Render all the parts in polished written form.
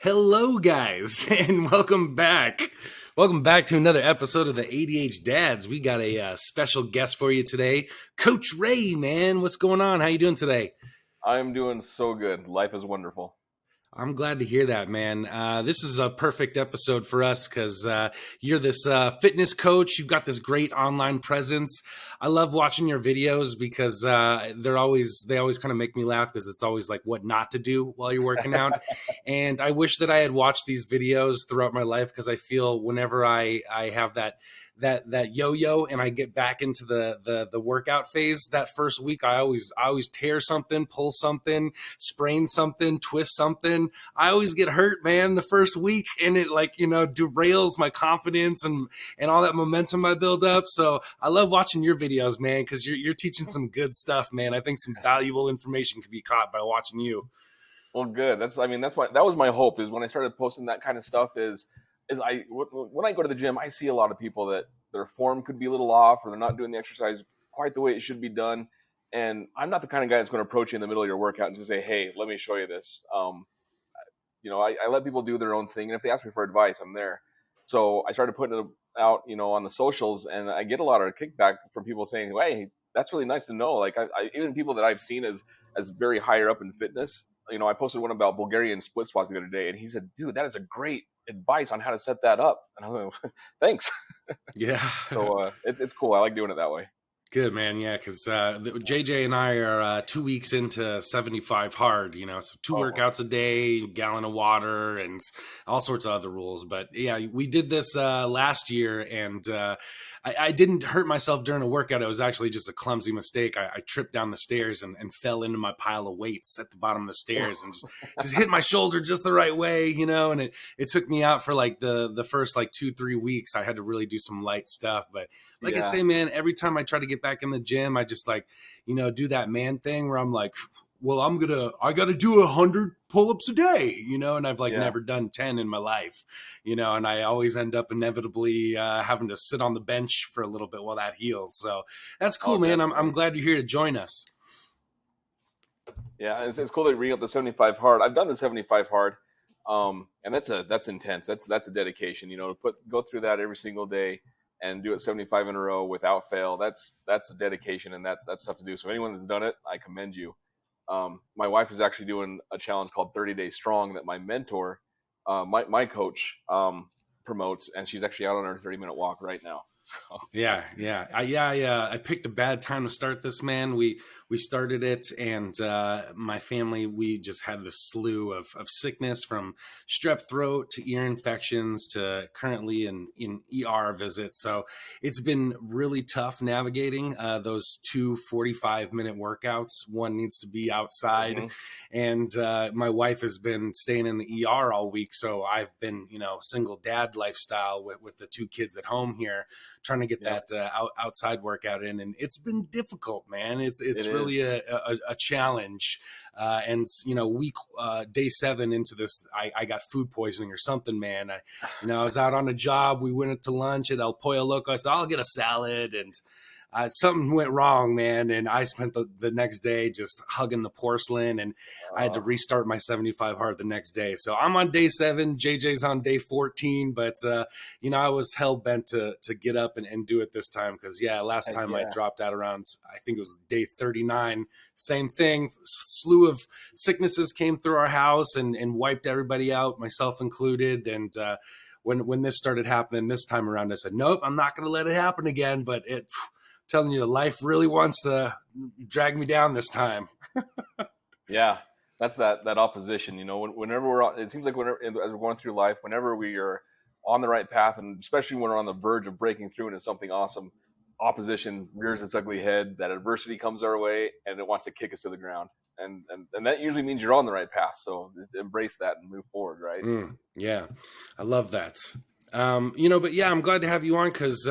Hello, guys, and welcome back. Welcome back to another episode of the ADHDads. We got a special guest for you today, Coach Ray. Man, what's going on? How you doing today? I'm doing so good. Life is wonderful. I'm glad to hear that, man. This is a perfect episode for us because you're this fitness coach. You've got this great online presence. I love watching your videos because they always kind of make me laugh because it's always like what not to do while you're working out. And I wish that I had watched these videos throughout my life because I feel whenever I have that yo-yo and I get back into the workout phase, that first week I always tear something, pull something, sprain something, twist something. I always get hurt, man, the first week, and it derails my confidence and all that momentum I build up. So I love watching your videos, man, because you're teaching some good stuff, man. I think some valuable information can be caught by watching you. Well, good. That was my hope, is when I started posting that kind of stuff when I go to the gym, I see a lot of people that their form could be a little off, or they're not doing the exercise quite the way it should be done. And I'm not the kind of guy that's going to approach you in the middle of your workout and just say, "Hey, let me show you this." I let people do their own thing, and if they ask me for advice, I'm there. So I started putting it out, on the socials, and I get a lot of kickback from people saying, "Hey, that's really nice to know." Like even people that I've seen as very higher up in fitness. I posted one about Bulgarian split squats the other day, and he said, "Dude, that is a great advice on how to set that up." And I was like, "Thanks." Yeah. So it's cool. I like doing it that way. Good, man. Yeah, because JJ and I are 2 weeks into 75 hard, so two workouts a day, gallon of water, and all sorts of other rules. But yeah, we did this last year, and I didn't hurt myself during a workout. It was actually just a clumsy mistake. I tripped down the stairs and fell into my pile of weights at the bottom of the stairs and just hit my shoulder just the right way, and it took me out for like the first like 2-3 weeks. I had to really do some light stuff. But I say, man, every time I try to get back in the gym, I just do that man thing where I'm like, well, I got to do 100 pull-ups a day, and I've never done 10 in my life, and I always end up inevitably having to sit on the bench for a little bit while that heals. So that's cool, man. I'm glad you're here to join us. Yeah, it's cool that you bring up the 75 hard. I've done the 75 hard, and that's intense. That's a dedication, to go through that every single day and do it 75 in a row without fail. That's a dedication, and that's tough to do. So anyone that's done it, I commend you. My wife is actually doing a challenge called 30 Days Strong that my mentor, my coach, promotes, and she's actually out on her 30-minute walk right now. So. Yeah. I picked a bad time to start this, man. We started it, and my family, we just had this slew of sickness, from strep throat to ear infections to currently in ER visits. So it's been really tough navigating those 2 45-minute workouts. One needs to be outside, and my wife has been staying in the ER all week. So I've been, single dad lifestyle with the 2 kids at home here, trying to get that outside workout in, and it's been difficult, man. It's really a challenge. And week day 7 into this, I got food poisoning or something, man. I was out on a job. We went to lunch at El Pollo Loco. I said, I'll get a salad, and something went wrong, man. And I spent the next day just hugging the porcelain, and I had to restart my 75 hard the next day. So I'm on day 7, JJ's on day 14, but I was hell bent to get up and do it this time. Cause last time I dropped out around, I think it was day 39, same thing. Slew of sicknesses came through our house and wiped everybody out, myself included. And, when this started happening this time around, I said, nope, I'm not going to let it happen again. But telling you, life really wants to drag me down this time. Yeah, that's that opposition. Whenever it seems like whenever as we're going through life, whenever we are on the right path, and especially when we're on the verge of breaking through into something awesome, opposition rears its ugly head. That adversity comes our way, and it wants to kick us to the ground. And that usually means you're on the right path. So just embrace that and move forward, right? Yeah, I love that. But yeah, I'm glad to have you on because,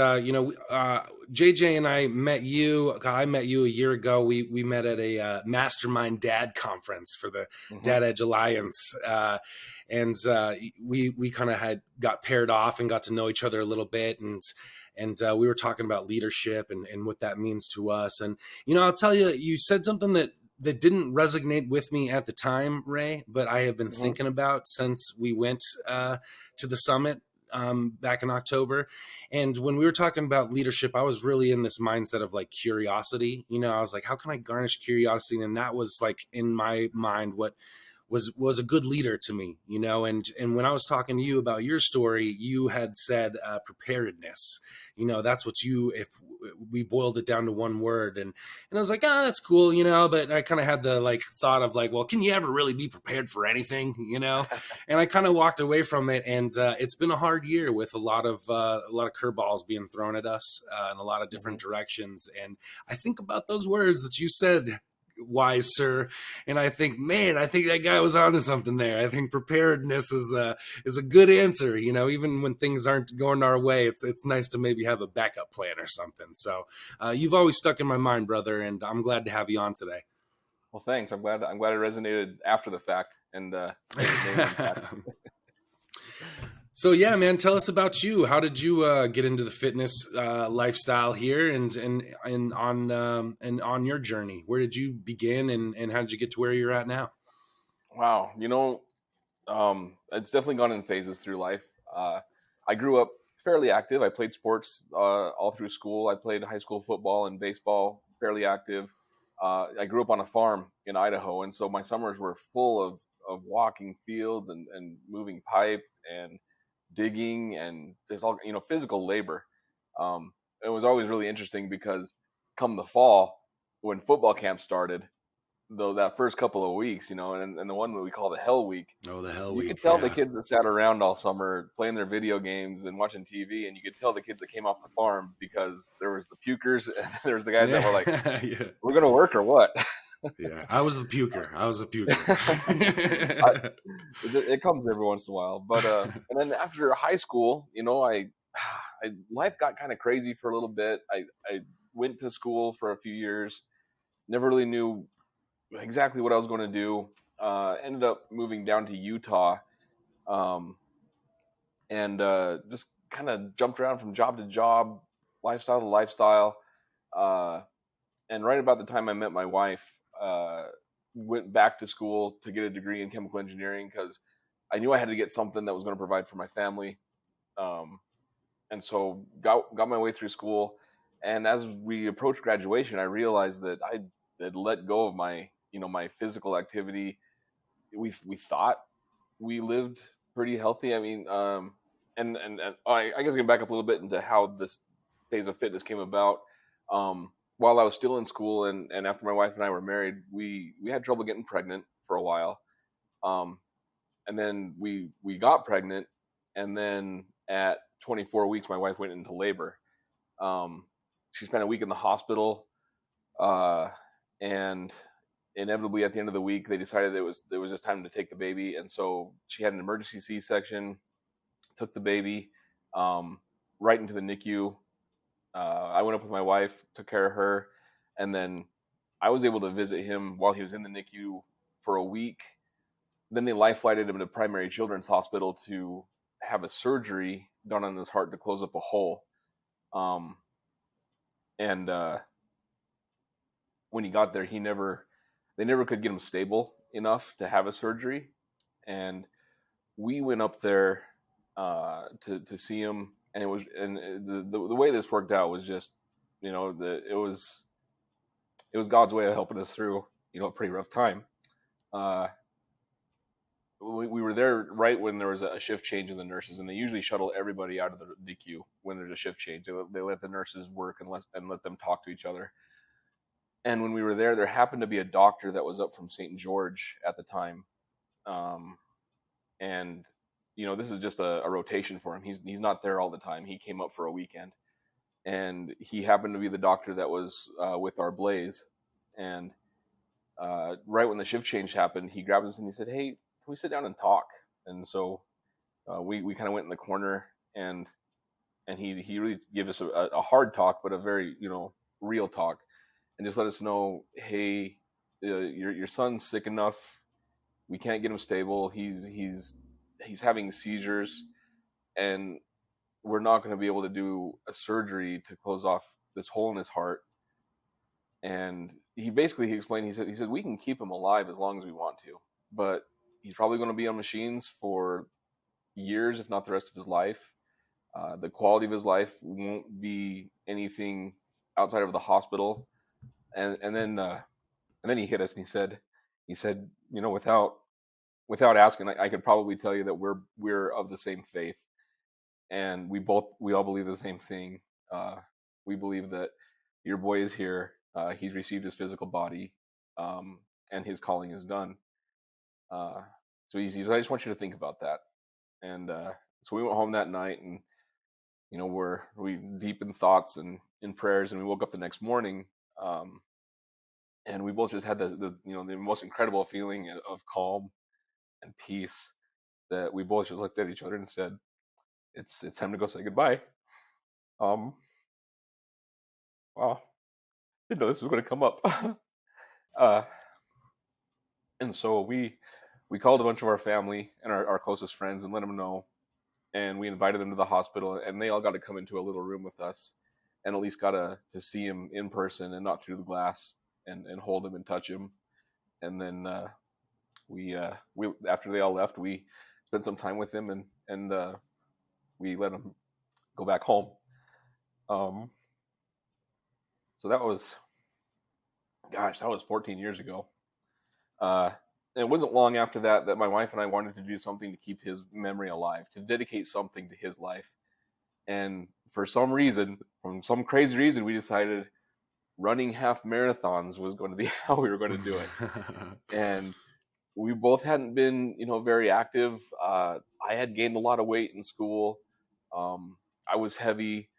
JJ and I met you. I met you a year ago. We met at a Mastermind Dad conference for the Dad Edge Alliance. And we kind of got paired off and got to know each other a little bit. And we were talking about leadership and what that means to us. And, I'll tell you, you said something that didn't resonate with me at the time, Ray, but I have been Mm-hmm. thinking about since we went to the summit back in October. And when we were talking about leadership, I was really in this mindset of like curiosity. You know, I was like, how can I garnish curiosity? And that was like in my mind what was a good leader to me, you know. And when I was talking to you about your story, you had said preparedness. You know, that's what you, if we boiled it down to one word. And I was like, that's cool, you know. But I kind of had the like thought of like, well, can you ever really be prepared for anything, you know? And I kind of walked away from it. And it's been a hard year with a lot of curveballs being thrown at us in a lot of different Mm-hmm. directions. And I think about those words that you said, wise sir, and I think, man, I think that guy was onto something there. I think preparedness is a good answer. You know, even when things aren't going our way, it's nice to maybe have a backup plan or something. So you've always stuck in my mind, brother, and I'm glad to have you on today. Well, thanks. I'm glad it resonated after the fact and made an impact. So yeah, man, tell us about you. How did you get into the fitness lifestyle here, and on your journey? Where did you begin, and how did you get to where you're at now? Wow, it's definitely gone in phases through life. I grew up fairly active. I played sports all through school. I played high school football and baseball, fairly active. I grew up on a farm in Idaho, and so my summers were full of walking fields and moving pipe and digging and just all physical labor. It was always really interesting because come the fall, when football camp started, though that first couple of weeks, and the one that we call the Hell Week, Oh, the hell you could week, tell the yeah. kids that sat around all summer playing their video games and watching TV, and you could tell the kids that came off the farm because there was the pukers and there was the guys that were like, Yeah, yeah. "We're gonna work or what?" Yeah, I was the puker. I was a I, puker. it comes every once in a while, but and then after high school, life got kind of crazy for a little bit. I went to school for a few years, never really knew exactly what I was going to do. Ended up moving down to Utah, um, and just kind of jumped around from job to job, lifestyle to lifestyle. Uh, and right about the time I met my wife, went back to school to get a degree in chemical engineering because I knew I had to get something that was going to provide for my family. Um, and so got my way through school. And as we approached graduation, I realized that I had let go of my physical activity. We thought we lived pretty healthy. I mean, and I guess I can back up a little bit into how this phase of fitness came about. While I was still in school and after my wife and I were married, we had trouble getting pregnant for a while. Um, and then we got pregnant, and then at 24 weeks, my wife went into labor. Um, she spent a week in the hospital, uh, and inevitably at the end of the week, they decided it was just time to take the baby, and so she had an emergency C-section, took the baby right into the NICU. I went up with my wife, took care of her, and then I was able to visit him while he was in the NICU for a week. Then they life flighted him to Primary Children's Hospital to have a surgery done on his heart to close up a hole. Um, and when he got there, they never could get him stable enough to have a surgery. And we went up there to see him, and the way this worked out was just, it was God's way of helping us through, a pretty rough time. Uh, we were there right when there was a shift change in the nurses, and they usually shuttle everybody out of the DQ when there's a shift change. They let the nurses work and let them talk to each other. And when we were there happened to be a doctor that was up from St. George at the time, um, and this is just a rotation for him. He's not there all the time. He came up for a weekend, and he happened to be the doctor that was with our blaze. And right when the shift change happened, he grabbed us and he said, "Hey, can we sit down and talk?" And so we kind of went in the corner, and he really gave us a hard talk, but a very real talk, and just let us know, "Hey, your son's sick enough. We can't get him stable. He's having seizures, and we're not going to be able to do a surgery to close off this hole in his heart. And he explained, he said we can keep him alive as long as we want to, but he's probably going to be on machines for years, if not the rest of his life. The quality of his life won't be anything outside of the hospital. And then he hit us and he said, you know, without asking, I could probably tell you that we're of the same faith, and we all believe the same thing. We believe that your boy is here. He's received his physical body, and his calling is done. So he said, I just want you to think about that. And so we went home that night, and you know, we deep in thoughts and in prayers, and we woke up the next morning, and we both just had the you know, the most incredible feeling of calm and peace, that we both just looked at each other and said, it's time to go say goodbye. Wow, didn't know this was going to come up. uh, and so we called a bunch of our family and our closest friends and let them know, and we invited them to the hospital, and they all got to come into a little room with us, and at least got to see him in person and not through the glass, and hold him and touch him. And then we after they all left, we spent some time with him, and we let him go back home. So that was 14 years ago. It wasn't long after that my wife and I wanted to do something to keep his memory alive, to dedicate something to his life. And for some reason, from some crazy reason, we decided running half marathons was going to be how we were going to do it. And we both hadn't been, you know, very active. I had gained a lot of weight in school. I was heavy.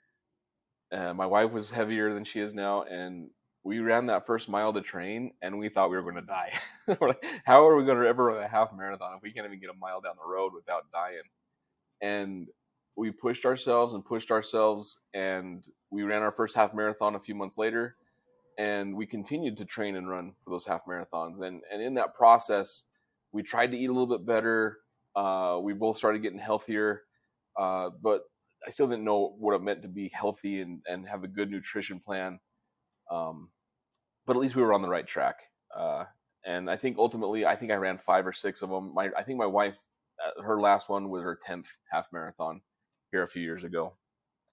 My wife was heavier than she is now, and we ran that first mile to train, and we thought we were going to die. How are we going to ever run a half marathon if we can't even get a mile down the road without dying? And we pushed ourselves, and we ran our first half marathon a few months later, and we continued to train and run for those half marathons. And in that process, we tried to eat a little bit better. We both started getting healthier, but I still didn't know what it meant to be healthy and have a good nutrition plan. But at least we were on the right track. And I think ultimately, I ran 5 or 6 of them. I think my wife, her last one was her 10th half marathon here a few years ago.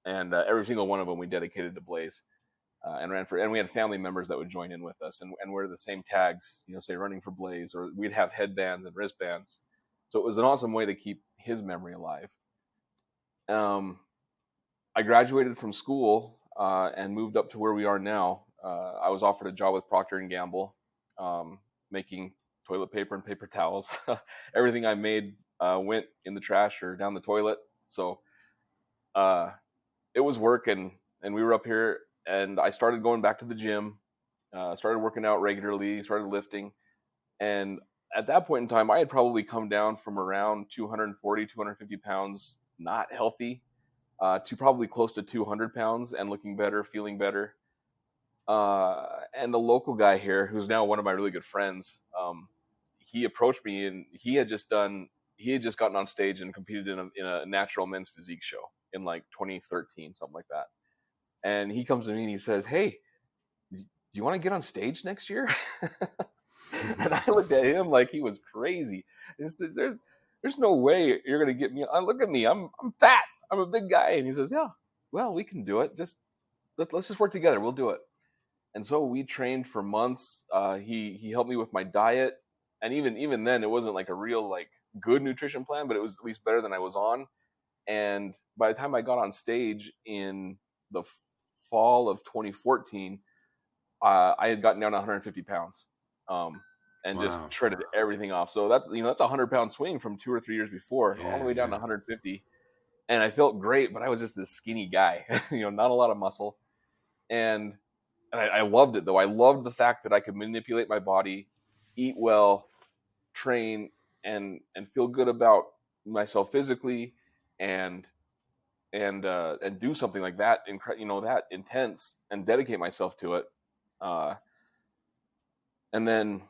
And every single one of them we dedicated to Blaze, and ran for, and we had family members that would join in with us and wear the same tags, you know, say running for Blaze, or we'd have headbands and wristbands. So it was an awesome way to keep his memory alive. I graduated from school and moved up to where we are now. I was offered a job with Procter & Gamble, making toilet paper and paper towels. Everything I made went in the trash or down the toilet. So it was work, and we were up here, and I started going back to the gym, started working out regularly, started lifting. And at that point in time, I had probably come down from around 240, 250 pounds, not healthy, to probably close to 200 pounds and looking better, feeling better. And a local guy here, who's now one of my really good friends, he approached me, and he had just gotten on stage and competed in a natural men's physique show in like 2013, something like that. And he comes to me and he says, "Hey, do you want to get on stage next year?" And I looked at him like he was crazy. He said, "There's no way you're gonna get me. Look at me. I'm fat. I'm a big guy." And he says, "Yeah, well, we can do it. Let's just work together. We'll do it." And so we trained for months. He helped me with my diet, and even then, it wasn't like a real like good nutrition plan, but it was at least better than I was on. And by the time I got on stage in the fall of 2014, I had gotten down to 150 pounds, and just shredded everything off. So that's a 100-pound swing from 2 or 3 years before, all the way down to 150. And I felt great, but I was just this skinny guy, not a lot of muscle. And I loved it, though. I loved the fact that I could manipulate my body, eat well, train, and feel good about myself physically, and do something like that, that intense, and dedicate myself to it. And then,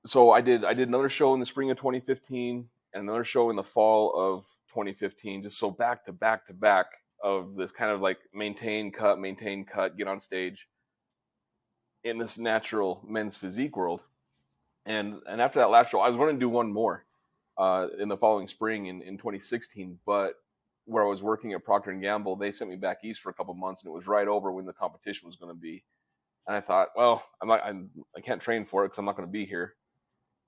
so I did another show in the spring of 2015 and another show in the fall of 2015, just so back to back to back of this kind of like maintain, cut, get on stage. in this natural men's physique world. And after that last show, I was going to do one more in the following spring in 2016, but where I was working at Procter and Gamble, they sent me back east for a couple months, and it was right over when the competition was going to be. And I thought, well, I can't train for it because I'm not going to be here.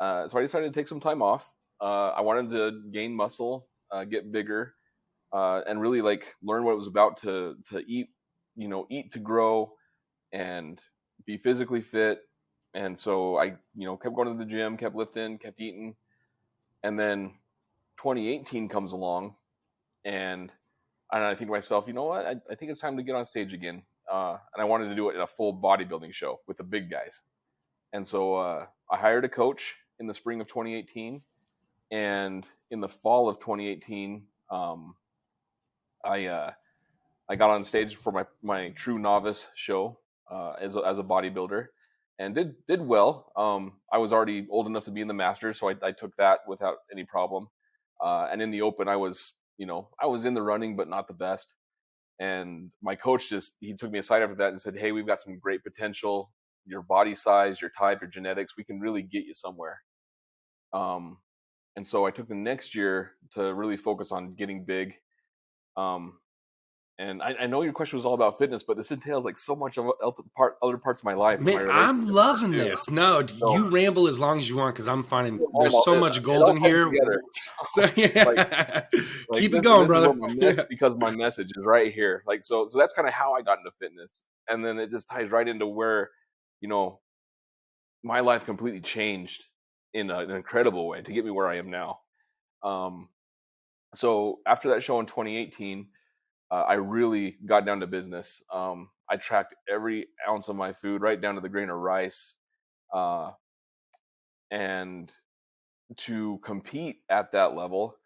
So I decided to take some time off. I wanted to gain muscle, get bigger, and really like learn what it was about to eat, eat to grow and be physically fit. And so I, kept going to the gym, kept lifting, kept eating. And then 2018 comes along, and I think to myself, you know what? I think it's time to get on stage again. And I wanted to do it in a full bodybuilding show with the big guys. And so I hired a coach in the spring of 2018. And in the fall of 2018, I got on stage for my true novice show as a bodybuilder, and did well. I was already old enough to be in the Masters, so I took that without any problem. And in the Open, I was in the running, but not the best. And my coach he took me aside after that and said, "Hey, we've got some great potential. Your body size, your type, your genetics, we can really get you somewhere." And so I took the next year to really focus on getting big. Um, and I know your question was all about fitness, but this entails like so much of other parts of my life and my Man, I'm relationships loving too. this. No, So you ramble as long as you want because I'm finding there's so much it gold all in comes here. together. So like yeah, like keep it this going, this is brother. what Yeah. because my message is right here. Like so that's kind of how I got into fitness, and then it just ties right into where you know my life completely changed in an incredible way to get me where I am now. Um, so after that show in 2018, I really got down to business. I tracked every ounce of my food, right down to the grain of rice. Uh, and to compete at that level,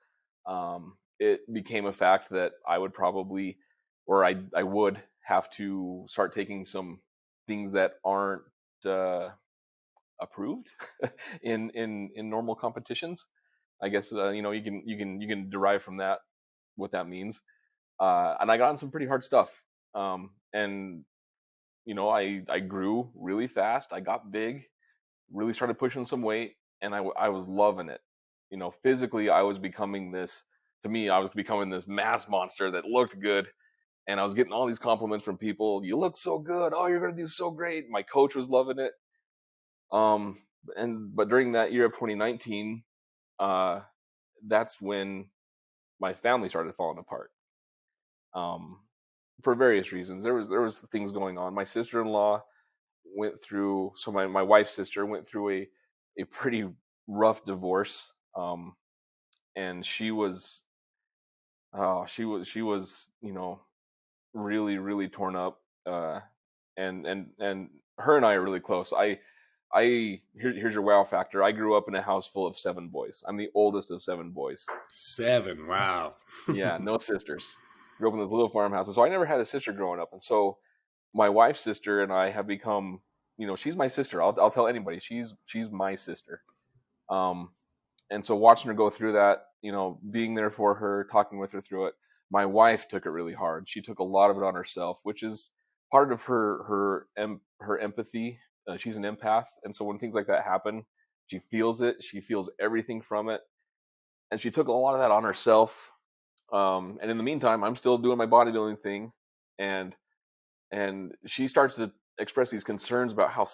it became a fact that I would probably, or I would have to start taking some things that aren't uh, approved in normal competitions. I guess you can derive from that what that means. And I got on some pretty hard stuff. And I grew really fast. I got big, really started pushing some weight, and I was loving it. Physically, I was becoming this mass monster that looked good. And I was getting all these compliments from people. You look so good. Oh, you're going to do so great. My coach was loving it. Um, but during that year of 2019, uh, that's when my family started falling apart. Um, for various reasons. There was things going on. My sister-in-law went through so my wife's sister went through a pretty rough divorce. And she was really really torn up. And her and I are really close. Here's your wow factor. I grew up in a house full of 7 boys. I'm the oldest of 7 boys. 7. Wow. Yeah, no sisters. Grew up in those little farmhouses, so I never had a sister growing up. And so my wife's sister and I have become, she's my sister. I'll tell anybody she's my sister. Um, and so watching her go through that, being there for her, talking with her through it. My wife took it really hard. She took a lot of it on herself, which is part of her empathy. She's an empath, and so when things like that happen, she feels it. She feels everything from it, and she took a lot of that on herself. And in the meantime, I'm still doing my bodybuilding thing, and she starts to express these concerns about how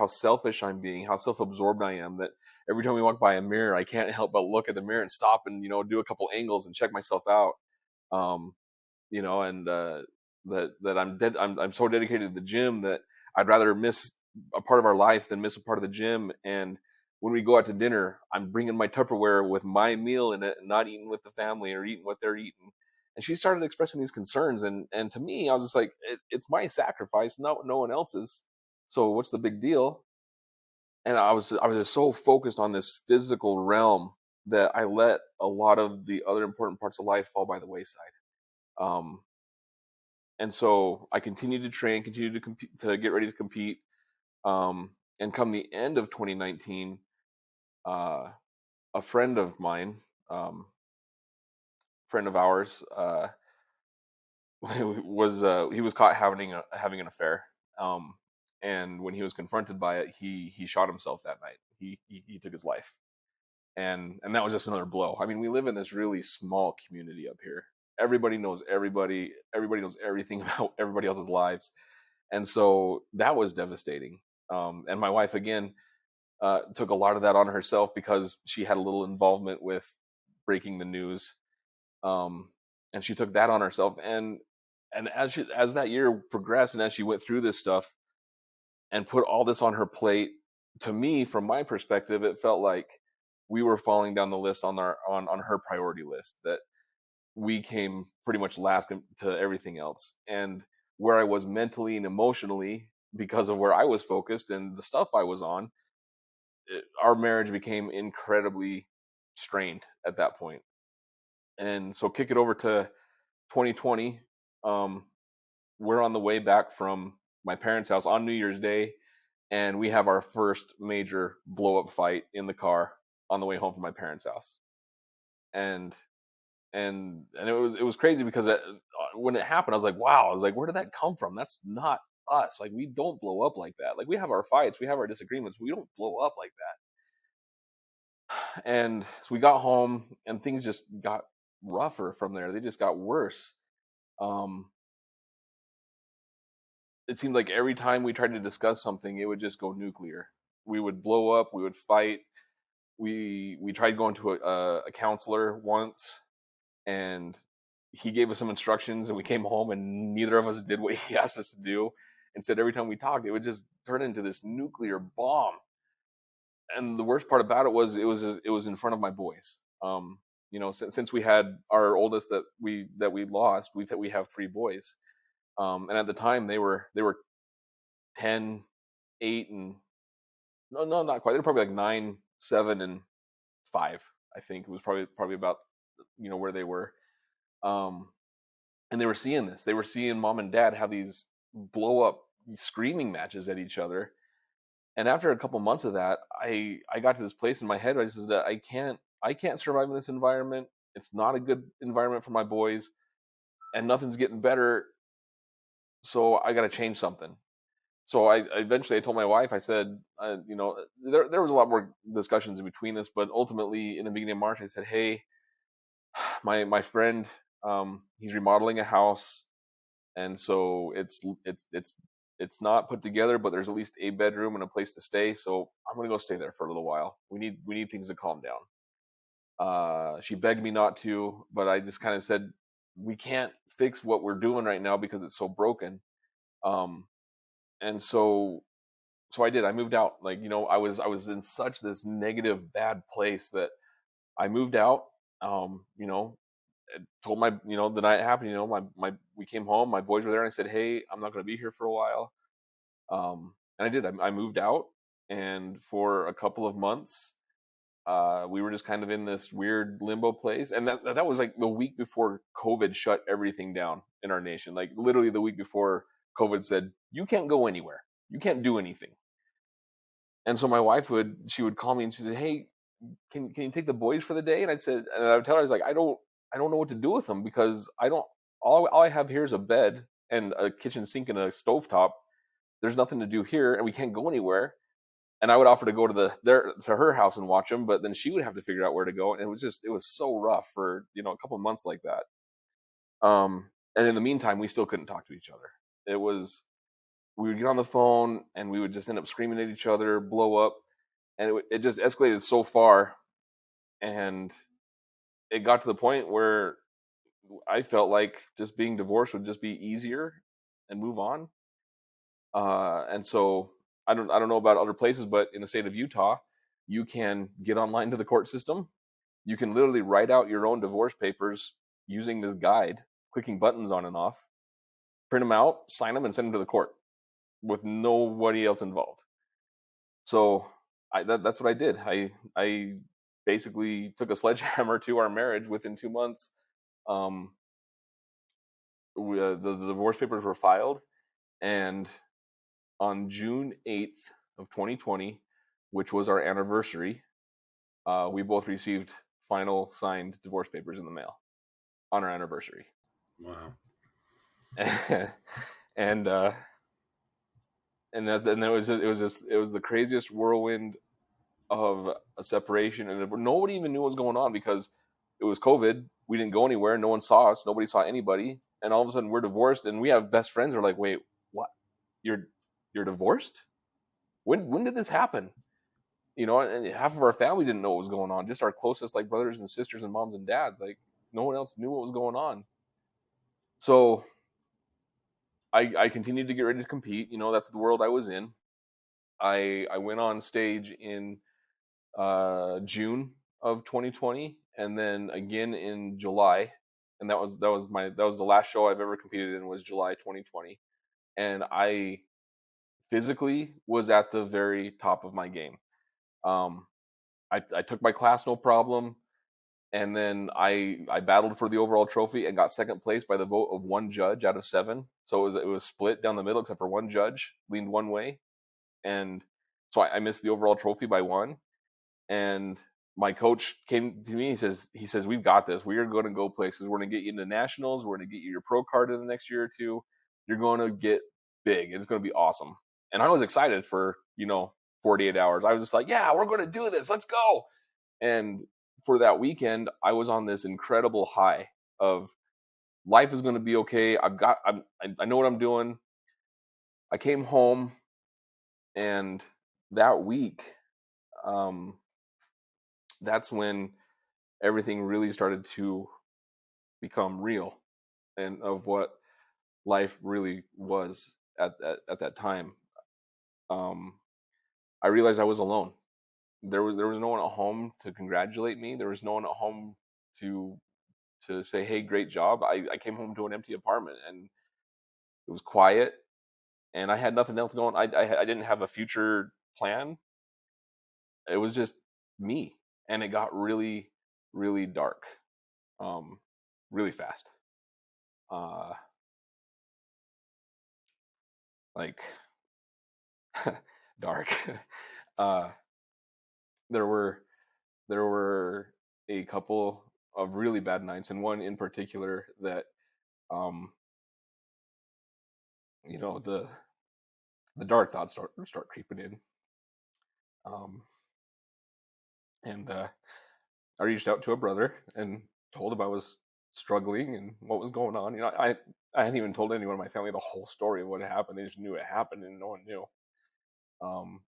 selfish I'm being, how self-absorbed I am. That every time we walk by a mirror, I can't help but look at the mirror and stop and do a couple angles and check myself out. Um, and that I'm so dedicated to the gym that I'd rather miss a part of our life than miss a part of the gym. And when we go out to dinner, I'm bringing my Tupperware with my meal in it and not eating with the family or eating what they're eating. And she started expressing these concerns, and to me, I was just like, it's my sacrifice, not no one else's. So what's the big deal? And I was just so focused on this physical realm that I let a lot of the other important parts of life fall by the wayside. Um, and so I continued to train, continued to compete, to get ready to compete. And come the end of 2019, uh, a friend of mine, friend of ours, he was caught having an affair. Um, And when he was confronted by it, he shot himself that night. He took his life. And that was just another blow. I mean, we live in this really small community up here. Everybody knows everybody. Everybody knows everything about everybody else's lives, and so that was devastating. And my wife again took a lot of that on herself because she had a little involvement with breaking the news, and she took that on herself. And as that year progressed, and as she went through this stuff and put all this on her plate, to me, from my perspective, it felt like we were falling down the list on her priority list, that we came pretty much last to everything else. And where I was mentally and emotionally, because of where I was focused and the stuff I was on, our marriage became incredibly strained at that point. And so kick it over to 2020. We're on the way back from my parents' house on New Year's Day, and we have our first major blow up fight in the car on the way home from my parents' house. And it was crazy because when it happened, I was like, wow, I was like, where did that come from? That's not us. Like, we don't blow up like that. Like, we have our fights, we have our disagreements, we don't blow up like that. And so we got home, and things just got rougher from there. They just got worse. It seemed like every time we tried to discuss something, it would just go nuclear. We would blow up, we would fight. We tried going to a counselor once, and he gave us some instructions, and we came home and neither of us did what he asked us to do. Instead, every time we talked, it would just turn into this nuclear bomb. And the worst part about it was in front of my boys. Since we had our oldest that we lost, we have 3 boys. And at the time they were 10, 8, and no, not quite. They were probably like 9, 7, and 5. I think it was probably about where they were. And they were seeing this. They were seeing mom and dad have these blow up screaming matches at each other. And after a couple months of that, I got to this place in my head where I said that I can't survive in this environment. It's not a good environment for my boys, and nothing's getting better. So I got to change something. So I eventually told my wife, I said, there was a lot more discussions in between us, but ultimately in the beginning of March, I said, hey, my friend, he's remodeling a house, and so it's not put together, but there's at least a bedroom and a place to stay. So I'm gonna go stay there for a little while. We need things to calm down. She begged me not to, but I just kind of said, we can't fix what we're doing right now because it's so broken. And so I did. I moved out. Like, I was in such this negative, bad place that I moved out. Told the night it happened, we came home, my boys were there, and I said, hey, I'm not going to be here for a while. And I did. I moved out, and for a couple of months, we were just kind of in this weird limbo place. And that was like the week before COVID shut everything down in our nation. Like, literally the week before COVID said, you can't go anywhere. You can't do anything. And so my wife would call me and she said, hey, can you take the boys for the day? And I would tell her, I was like, I don't know what to do with them, because all I have here is a bed and a kitchen sink and a stovetop. There's nothing to do here, and we can't go anywhere. And I would offer to go to her house and watch them, but then she would have to figure out where to go. And it was so rough for, a couple of months like that. And in the meantime, we still couldn't talk to each other. We would get on the phone and we would just end up screaming at each other, blow up. And it just escalated so far. And it got to the point where I felt like just being divorced would just be easier and move on. And so I don't know about other places, but in the state of Utah, you can get online to the court system. You can literally write out your own divorce papers using this guide, clicking buttons on and off, print them out, sign them, and send them to the court with nobody else involved. So that's what I did. I basically took a sledgehammer to our marriage within 2 months. The divorce papers were filed, and on June 8th of 2020, which was our anniversary, we both received final signed divorce papers in the mail on our anniversary. Wow. and then it was the craziest whirlwind of a separation, and nobody even knew what was going on because it was COVID. We didn't go anywhere. No one saw us. Nobody saw anybody. And all of a sudden, we're divorced, and we have best friends who are like, "Wait, what? You're you're divorced? When did this happen?" And half of our family didn't know what was going on. Just our closest like brothers and sisters and moms and dads. Like no one else knew what was going on. So I continued to get ready to compete. That's the world I was in. I went on stage in June of 2020, and then again in July, and that was the last show I've ever competed in was July 2020, and I physically was at the very top of my game. Um, I took my class no problem, and then I battled for the overall trophy and got second place by the vote of one judge out of 7. So it was split down the middle except for one judge leaned one way, and so I missed the overall trophy by one. And my coach came to me. He says, "We've got this. We are going to go places. We're going to get you into nationals. We're going to get you your pro card in the next year or two. You're going to get big. It's going to be awesome." And I was excited for 48 hours. I was just like, "Yeah, we're going to do this. Let's go." And for that weekend, I was on this incredible high of life is going to be okay. I know what I'm doing. I came home, and that week, um, that's when everything really started to become real and of what life really was at that time. Um, I realized I was alone. There was no one at home to congratulate me. There was no one at home to say, "Hey, great job." I came home to an empty apartment, and it was quiet, and I had nothing else going. I didn't have a future plan. It was just me, and it got really, really dark, um, really fast. Uh, like dark. uh, there were there were a couple of really bad nights, and one in particular that um, the dark thoughts start creeping in. Um, and I reached out to a brother and told him I was struggling and what was going on. I hadn't even told anyone in my family the whole story of what had happened. They just knew it happened, and no one knew. Um,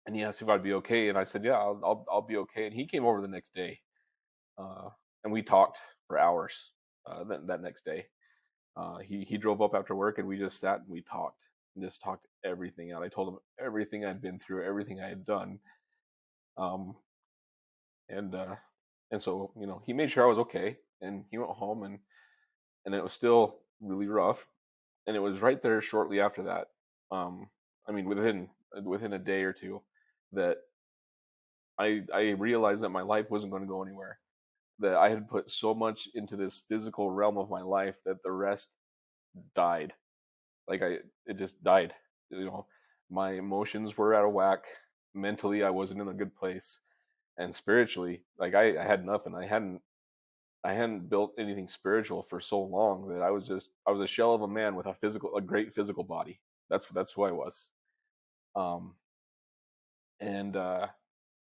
and he asked if I'd be okay, and I said, "Yeah, I'll be okay." And he came over the next day, uh, and we talked for hours that next day. He drove up after work, and we just sat and we talked and just talked everything out. I told him everything I'd been through, everything I had done, um, and so he made sure I was okay, and he went home, and it was still really rough, and it was right there shortly after that. I mean, within a day or two, that I realized that my life wasn't going to go anywhere. That I had put so much into this physical realm of my life that the rest died. Like it just died. You know, my emotions were out of whack. Mentally, I wasn't in a good place, and spiritually, like I had nothing. I hadn't built anything spiritual for so long that I was a shell of a man with a great physical body. That's who I was. Um, and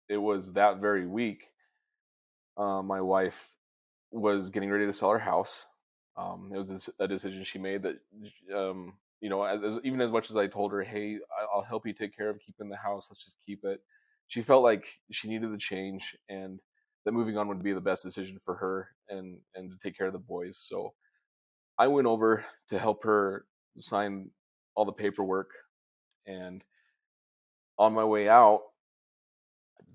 it was that very week. My wife was getting ready to sell her house. It was a decision she made that, even as much as I told her, "Hey, I'll help you take care of keeping the house. Let's just keep it." She felt like she needed the change, and that moving on would be the best decision for her and to take care of the boys. So I went over to help her sign all the paperwork, and on my way out,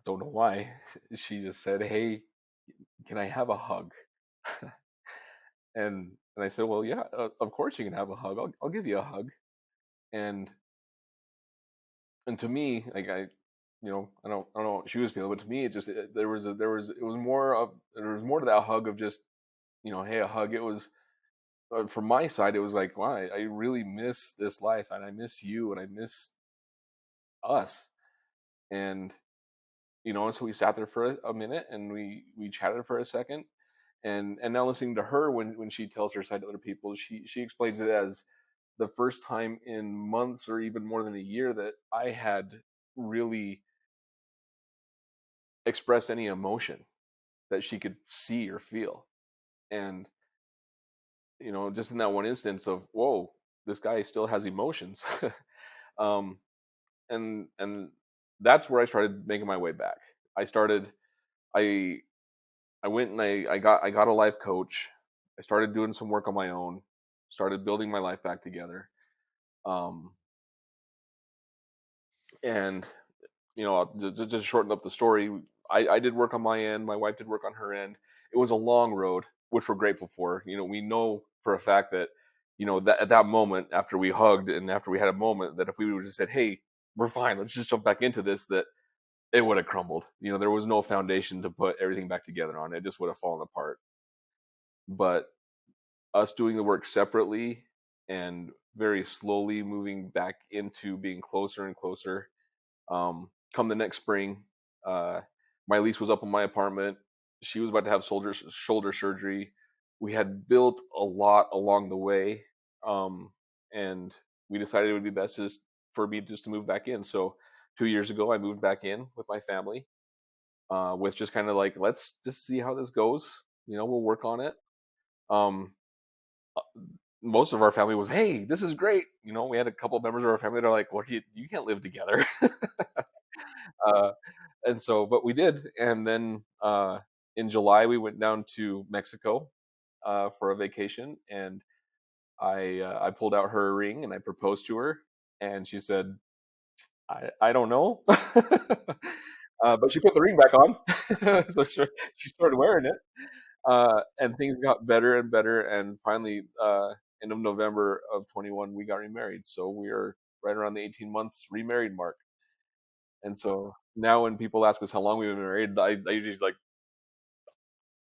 don't know why, she just said, "Hey, can I have a hug?" And I said, "Well, yeah, of course you can have a hug. I'll give you a hug." And to me, like I don't know what she was feeling, but to me, there was more to that hug of just hey, a hug. It was from my side, it was like, wow, I really miss this life, and I miss you, and I miss us. And and so we sat there for a minute, and we chatted for a second, and now listening to her when she tells her side to other people, she explains it as the first time in months or even more than a year that I had really expressed any emotion that she could see or feel. And, just in that one instance of, whoa, this guy still has emotions. um, and that's where I started making my way back. I started, I, I went and I got a life coach. I started doing some work on my own, started building my life back together. Um, and just to shorten up the story, I did work on my end. My wife did work on her end. It was a long road, which we're grateful for. We know for a fact that, that at that moment, after we hugged and after we had a moment, that if we would have just said, "Hey, we're fine. Let's just jump back into this," that it would have crumbled. There was no foundation to put everything back together on. It just would have fallen apart. But us doing the work separately and very slowly moving back into being closer and closer. Come the next spring, uh, my lease was up on my apartment. She was about to have shoulder surgery. We had built a lot along the way, and we decided it would be best just for me just to move back in. So 2 years ago, I moved back in with my family, with just kind of like, let's just see how this goes. We'll work on it. Um, Most of our family was, "Hey, this is great." We had a couple of members of our family that are like, "Well, you can't live together." uh, and so, but we did. And then in July, we went down to Mexico for a vacation, and I pulled out her ring and I proposed to her, and she said, "I don't know," but she put the ring back on, so she started wearing it, and things got better and better, and finally, end of November of 21, we got remarried. So we are right around the 18 months remarried mark. And so now when people ask us how long we've been married, I usually like,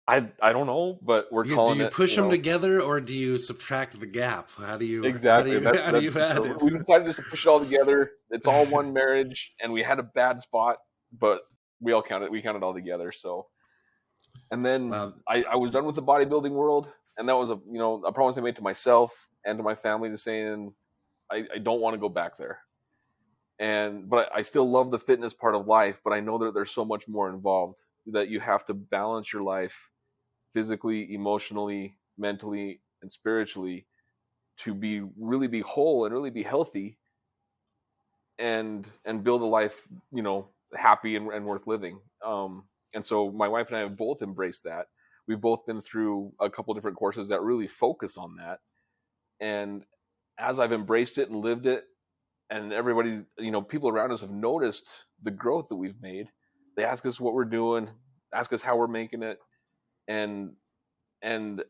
I don't know, but we're Do calling you it, push them together or do you subtract the gap? How do you exactly. That's how do that's you add so it? we decided just to push it all together. It's all one marriage, and we had a bad spot, but we counted all together. So, and then Well, I was done with the bodybuilding world, and that was a promise I made to myself and to my family, to saying I don't want to go back there. But I still love the fitness part of life, but I know that there's so much more involved, that you have to balance your life physically, emotionally, mentally, and spiritually to really be whole and really be healthy, and build a life, happy and worth living. And so my wife and I have both embraced that. We've both been through a couple different courses that really focus on that. And as I've embraced it and lived it, and everybody, people around us have noticed the growth that we've made. They ask us what we're doing, ask us how we're making it. And and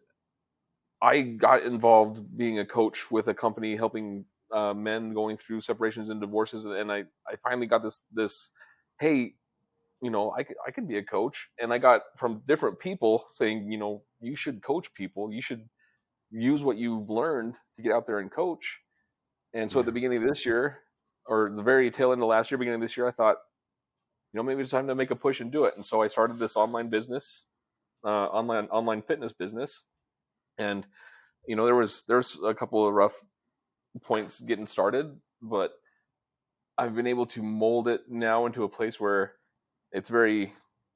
I got involved being a coach with a company helping men going through separations and divorces, and I finally got this, hey, I could be a coach. And I got from different people saying, you should coach people, you should use what you've learned to get out there and coach. And so at yeah. the beginning of this year, or the very tail end of last year, beginning of this year, I thought, maybe it's time to make a push and do it. And so I started this online business, online fitness business. And there's a couple of rough points getting started, but I've been able to mold it now into a place where it's very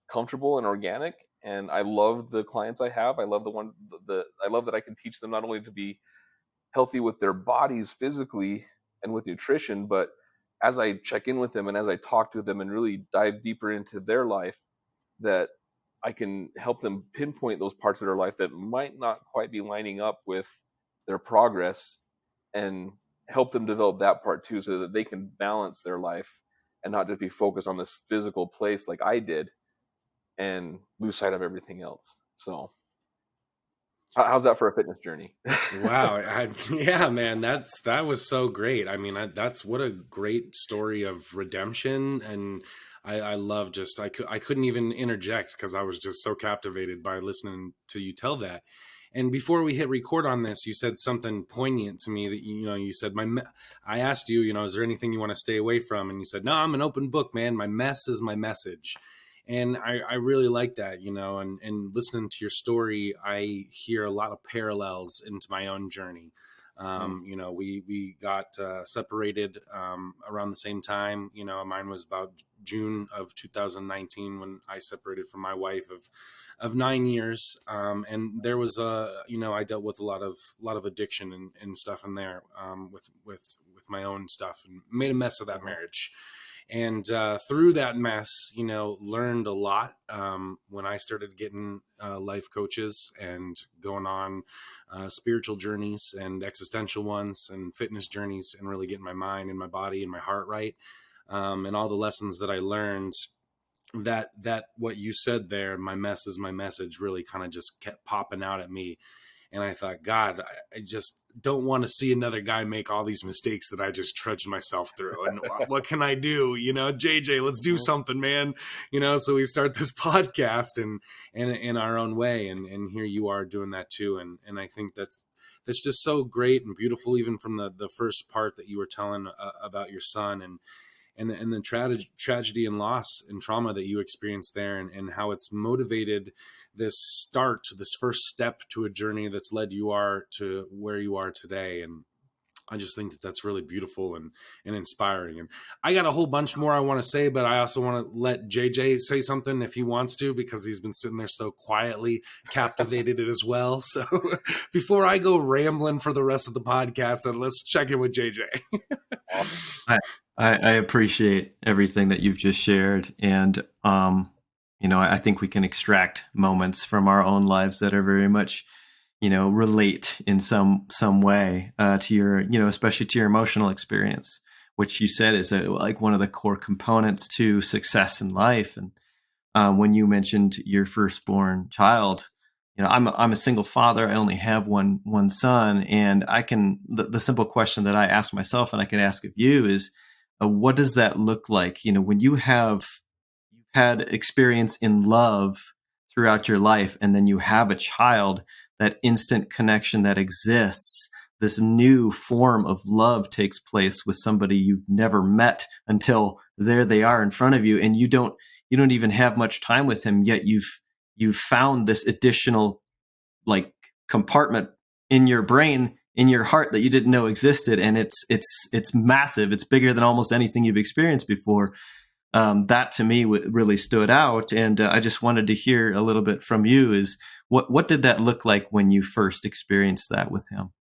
comfortable and organic. And I love the clients I have. I love I love that I can teach them not only to be healthy with their bodies physically and with nutrition, but as I check in with them and as I talk to them and really dive deeper into their life, that I can help them pinpoint those parts of their life that might not quite be lining up with their progress, and help them develop that part too, so that they can balance their life and not just be focused on this physical place like I did and lose sight of everything else. So how's that for a fitness journey? Wow. Yeah, man, that was so great. I mean, that's what a great story of redemption. And I love just, I couldn't even interject because I was just so captivated by listening to you tell that. And before we hit record on this, you said something poignant to me that, you said, I asked you, is there anything you want to stay away from? And you said, no, I'm an open book, man. My mess is my message. And I really like that, and listening to your story, I hear a lot of parallels into my own journey. Mm. We got separated around the same time. Mine was about June of 2019 when I separated from my wife of 9 years. And there was I dealt with a lot of addiction and stuff in there, with my own stuff, and made a mess of that Mhm. marriage. And through that mess, learned a lot. When I started getting life coaches and going on spiritual journeys and existential ones and fitness journeys, and really getting my mind and my body and my heart right, and all the lessons that I learned, that what you said there, my mess is my message, really kind of just kept popping out at me. And I thought, God, I just don't want to see another guy make all these mistakes that I just trudged myself through. And what can I do? JJ, let's do Mhm. something, man. So we start this podcast and in our own way. And here you are doing that too. And I think that's just so great and beautiful, even from the first part that you were telling about your son, and the tragedy and loss and trauma that you experienced there, and how it's motivated this first step to a journey that's led you are to where you are today. And I just think that that's really beautiful and inspiring. And I got a whole bunch more I want to say, but I also want to let JJ say something if he wants to, because he's been sitting there so quietly captivated as well. So before I go rambling for the rest of the podcast, let's check in with JJ. Awesome. I, I appreciate everything that you've just shared, and I think we can extract moments from our own lives that are very much, relate in some way to your, especially to your emotional experience, which you said is like one of the core components to success in life. And when you mentioned your firstborn child, I'm a single father. I only have one son, and the simple question that I ask myself and I can ask of you is, what does that look like? When you've had experience in love throughout your life, and then you have a child, that instant connection that exists, this new form of love takes place with somebody you've never met until there they are in front of you, and you don't even have much time with him, yet you've found this additional, like, compartment in your brain, in your heart, that you didn't know existed, and it's massive. It's bigger than almost anything you've experienced before. That to me really stood out, and I just wanted to hear a little bit from you. Is what did that look like when you first experienced that with him?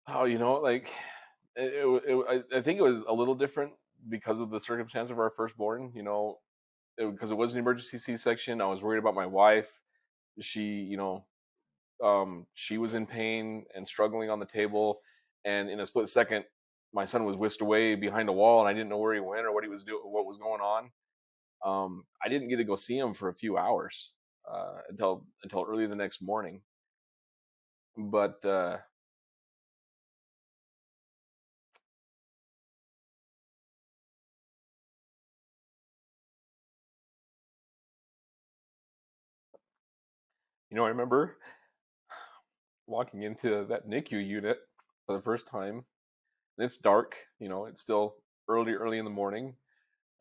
Oh, like I think it was a little different because of the circumstance of our firstborn. Because it was an emergency C-section. I was worried about my wife. She, she was in pain and struggling on the table, and in a split second, my son was whisked away behind a wall, and I didn't know where he went or what he was doing, what was going on. I didn't get to go see him for a few hours until early the next morning. But I remember walking into that NICU unit for the first time. And it's dark, it's still early in the morning.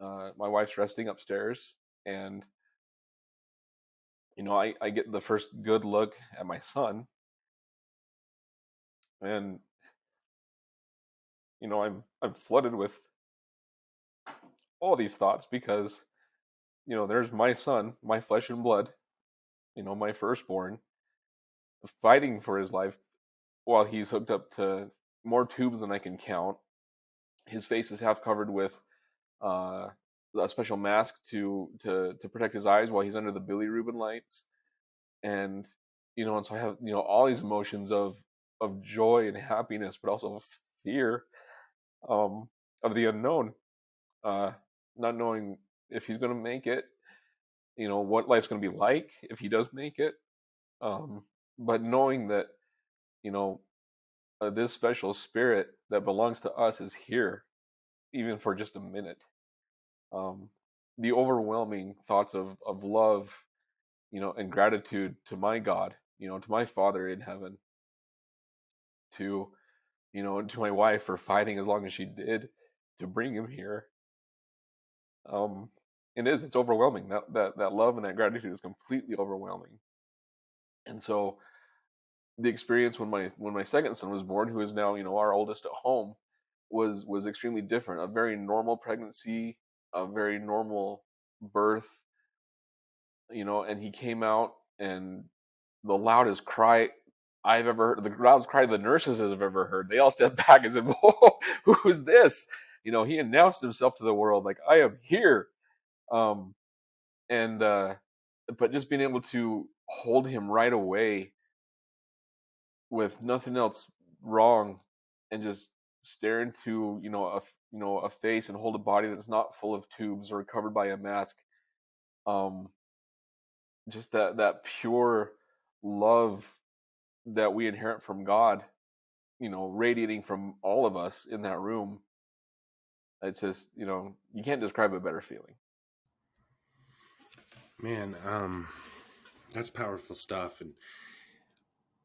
My wife's resting upstairs, and I get the first good look at my son, and I'm flooded with all these thoughts because there's my son, my flesh and blood, my firstborn, fighting for his life while he's hooked up to more tubes than I can count. His face is half covered with uh, a special mask to protect his eyes while he's under the bilirubin lights, and and so I have all these emotions of joy and happiness, but also fear, of the unknown, uh, not knowing if he's going to make it, what life's going to be like if he does make it, um, but knowing that you know this special spirit that belongs to us is here, even for just a minute. Um, the overwhelming thoughts of love, and gratitude to my God, to my Father in heaven, to to my wife for fighting as long as she did to bring him here. Um, it's overwhelming. That love and that gratitude is completely overwhelming. And so the experience when my second son was born, who is now, our oldest at home, was extremely different. A very normal pregnancy, a very normal birth, and he came out, and the loudest cry I've ever heard, the loudest cry the nurses have ever heard. They all stepped back and said, "Whoa, who is this?" He announced himself to the world like, "I am here." Um, and but just being able to hold him right away with nothing else wrong, and just stare into a face, and hold a body that's not full of tubes or covered by a mask. Um, just that pure love that we inherit from God, radiating from all of us in that room. It's just, you can't describe a better feeling. Man, that's powerful stuff. And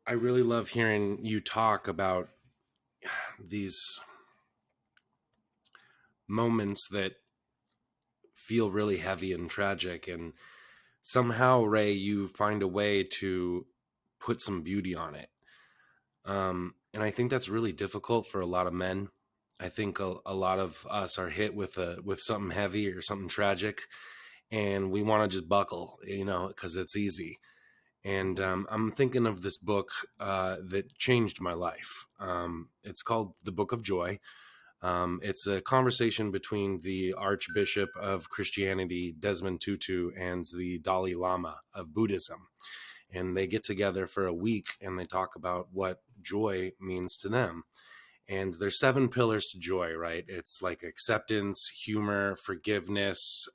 I really love hearing you talk about these moments that feel really heavy and tragic. And somehow, Ray, you find a way to put some beauty on it. And I think that's really difficult for a lot of men. I think a lot of us are hit with something heavy or something tragic, and we want to just buckle, because it's easy. And I'm thinking of this book that changed my life. It's called The Book of Joy. It's a conversation between the Archbishop of Christianity, Desmond Tutu, and the Dalai Lama of Buddhism. And they get together for a week and they talk about what joy means to them. And there's 7 pillars to joy, right? It's like acceptance, humor, forgiveness,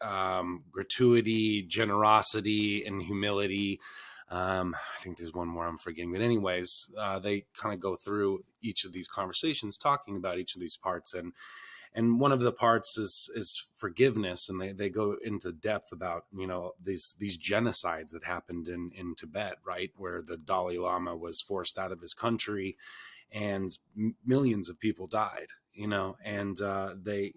gratuity, generosity, and humility. I think there's one more I'm forgetting. But anyways, they kind of go through each of these conversations talking about each of these parts. And one of the parts is forgiveness, and they go into depth about these genocides that happened in Tibet, right, where the Dalai Lama was forced out of his country, and millions of people died. And they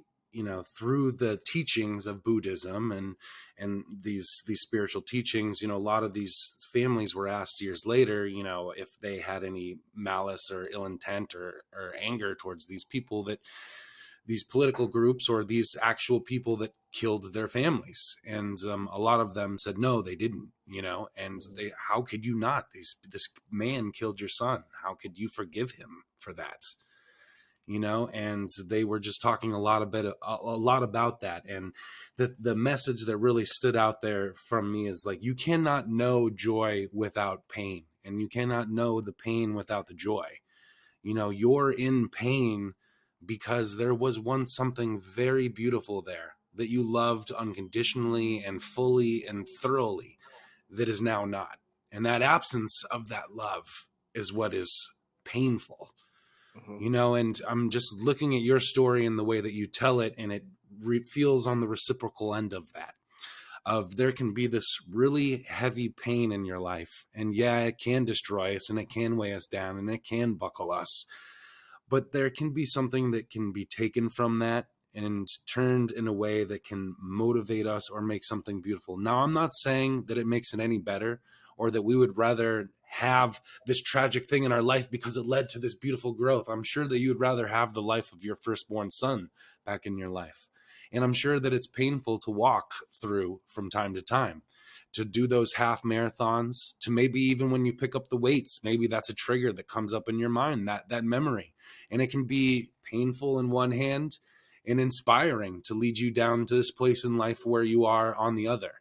through the teachings of Buddhism and these spiritual teachings, a lot of these families were asked years later, if they had any malice or ill intent or anger towards these people, that these political groups or these actual people that killed their families. And a lot of them said, no, they didn't, and how could you not? This man killed your son. How could you forgive him for that? And they were just talking a lot about that. And the message that really stood out there from me is like, you cannot know joy without pain, and you cannot know the pain without the joy. You're in pain because there was once something very beautiful there that you loved unconditionally and fully and thoroughly, that is now not. And that absence of that love is what is painful. And I'm just looking at your story and the way that you tell it, and it feels on the reciprocal end of that. Of there can be this really heavy pain in your life, and yeah, it can destroy us, and it can weigh us down, and it can buckle us. But there can be something that can be taken from that and turned in a way that can motivate us or make something beautiful. Now, I'm not saying that it makes it any better, or that we would rather have this tragic thing in our life because it led to this beautiful growth. I'm sure that you would rather have the life of your firstborn son back in your life. And I'm sure that it's painful to walk through from time to time, to do those half marathons, to maybe even when you pick up the weights, maybe that's a trigger that comes up in your mind, that memory. And it can be painful in one hand and inspiring to lead you down to this place in life where you are on the other.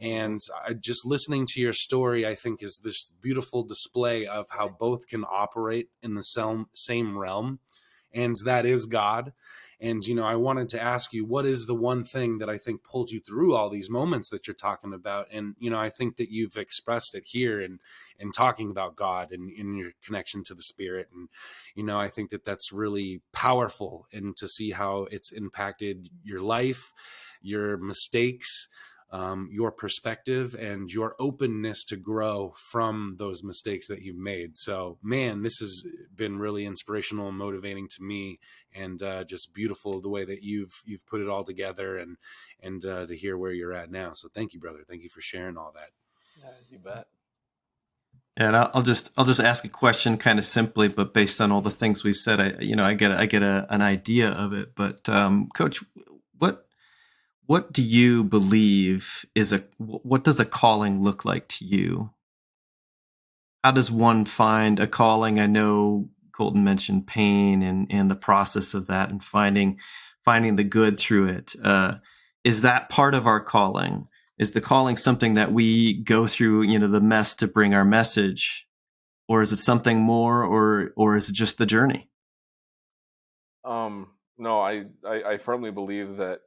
And just listening to your story, I think, is this beautiful display of how both can operate in the same realm, and that is God. And, I wanted to ask you, what is the one thing that I think pulled you through all these moments that you're talking about? And, I think that you've expressed it here in talking about God and in your connection to the Spirit. And, I think that that's really powerful, and to see how it's impacted your life, your mistakes, your perspective, and your openness to grow from those mistakes that you've made. So, man, this has been really inspirational and motivating to me, and just beautiful the way that you've put it all together, and to hear where you're at now. So thank you, brother. Thank you for sharing all that. Yeah, you bet. And I'll just ask a question kind of simply, but based on all the things we've said, I get an idea of it. But Coach, what what do you believe what does a calling look like to you? How does one find a calling? I know Colton mentioned pain and the process of that and finding the good through it. Is that part of our calling? Is the calling something that we go through, the mess to bring our message, or is it something more, or is it just the journey? No, I firmly believe that,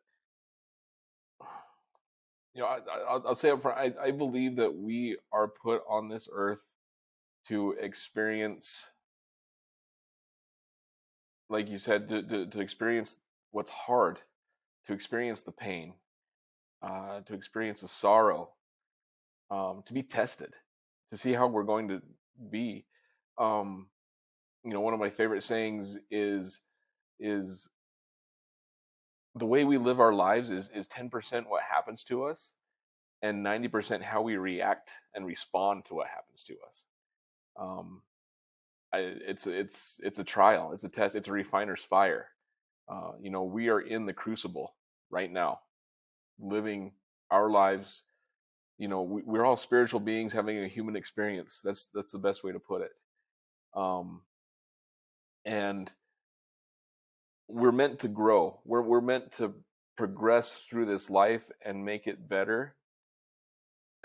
I'll say up front, I believe that we are put on this earth to experience, like you said, to experience what's hard, to experience the pain, to experience the sorrow, to be tested, to see how we're going to be. Um, One of my favorite sayings is the way we live our lives is 10% what happens to us and 90% how we react and respond to what happens to us. Um, it's a trial, it's a test, it's a refiner's fire. We are in the crucible right now, living our lives. We're all spiritual beings having a human experience. That's the best way to put it. Um, and we're meant to grow. We're meant to progress through this life and make it better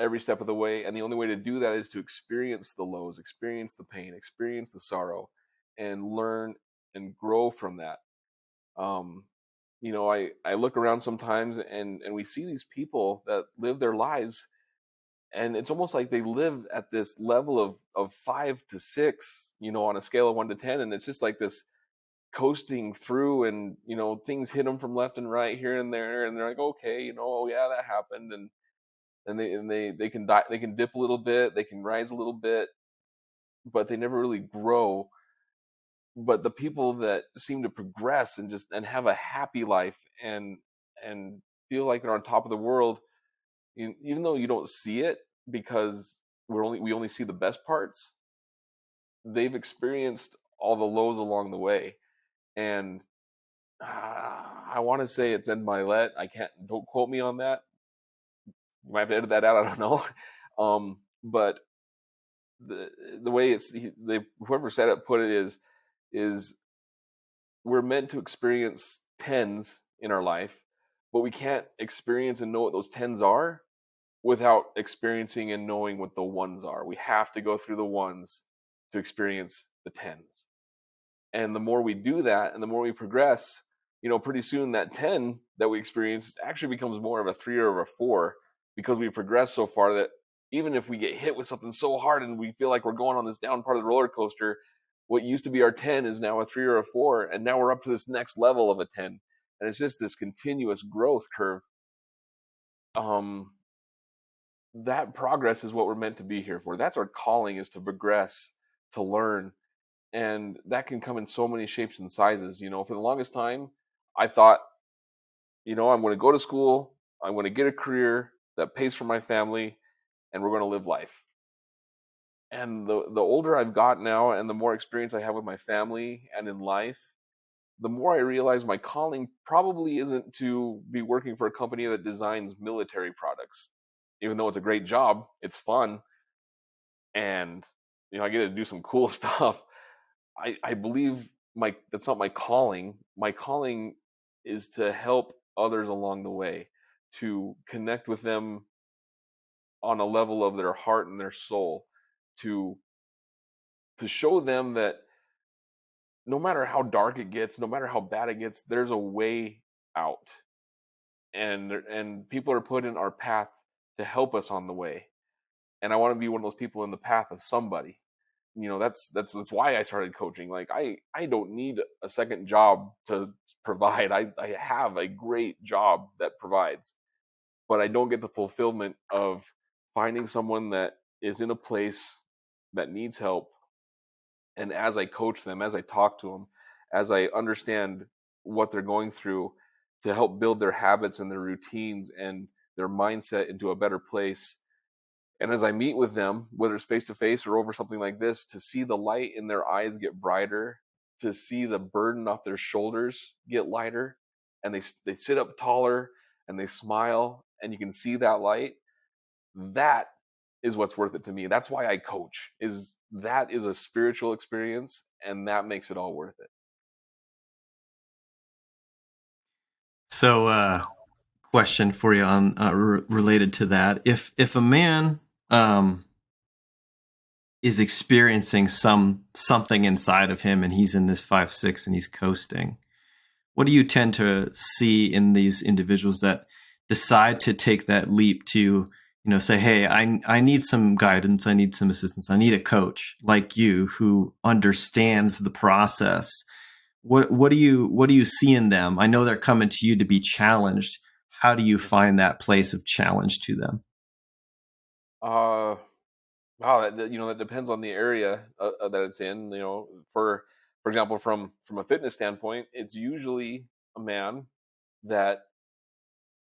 every step of the way. And the only way to do that is to experience the lows, experience the pain, experience the sorrow, and learn and grow from that. Um, I look around sometimes and we see these people that live their lives, and it's almost like they live at this level of 5 to 6, on a scale of 1 to 10, and it's just like this coasting through, and things hit them from left and right here and there, and they're like, okay, oh yeah, that happened, and they can die, they can dip a little bit, they can rise a little bit, but they never really grow. But the people that seem to progress and have a happy life and feel like they're on top of the world, even though you don't see it because we only see the best parts, they've experienced all the lows along the way. And I want to say it's Ed Milet. I can't, don't quote me on that. You might have to edit that out. I don't know. But the way whoever said it put it is we're meant to experience tens in our life, but we can't experience and know what those tens are without experiencing and knowing what the ones are. We have to go through the ones to experience the tens. And the more we do that and the more we progress, pretty soon that 10 that we experience actually becomes more of a 3 or a 4, because we've progressed so far that even if we get hit with something so hard and we feel like we're going on this down part of the roller coaster, what used to be our 10 is now a 3 or a 4, and now we're up to this next level of a 10. And it's just this continuous growth curve. That progress is what we're meant to be here for. That's our calling, is to progress, to learn. And that can come in so many shapes and sizes. For the longest time, I thought, I'm going to go to school, I'm going to get a career that pays for my family, and we're going to live life. And the older I've got now and the more experience I have with my family and in life, the more I realize my calling probably isn't to be working for a company that designs military products. Even though it's a great job, it's fun, and I get to do some cool stuff. I believe that's not my calling. My calling is to help others along the way, to connect with them on a level of their heart and their soul, to show them that no matter how dark it gets, no matter how bad it gets, there's a way out. And people are put in our path to help us on the way. And I want to be one of those people in the path of somebody. That's why I started coaching. Like I don't need a second job to provide. I have a great job that provides, but I don't get the fulfillment of finding someone that is in a place that needs help. And as I coach them, as I talk to them, as I understand what they're going through, to help build their habits and their routines and their mindset into a better place, And as I meet with them, whether it's face to face or over something like this, to see the light in their eyes get brighter, to see the burden off their shoulders get lighter, and they sit up taller and they smile, and you can see that light. That is what's worth it to me. That's why I coach. That is a spiritual experience, and that makes it all worth it. So, question for you on related to that: if a man is experiencing something inside of him, and he's in this 5-6 and he's coasting, what do you tend to see in these individuals that decide to take that leap to, say, hey, I need some guidance, I need some assistance, I need a coach like you who understands the process? What do you see in them? I know they're coming to you to be challenged. How do you find that place of challenge to them? Wow, that depends on the area that it's in. For example, from a fitness standpoint, it's usually a man that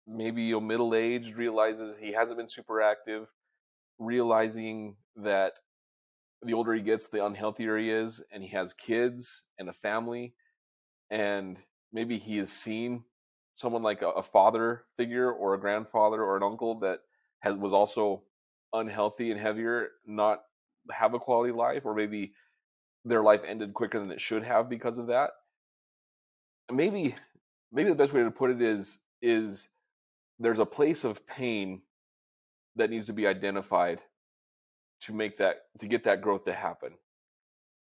maybe middle aged, realizes he hasn't been super active, realizing that the older he gets, the unhealthier he is, and he has kids and a family, and maybe he has seen someone like a father figure or a grandfather or an uncle that was also unhealthy and heavier, not have a quality life, or maybe their life ended quicker than it should have because of that. Maybe the best way to put it is there's a place of pain that needs to be identified to get that growth to happen.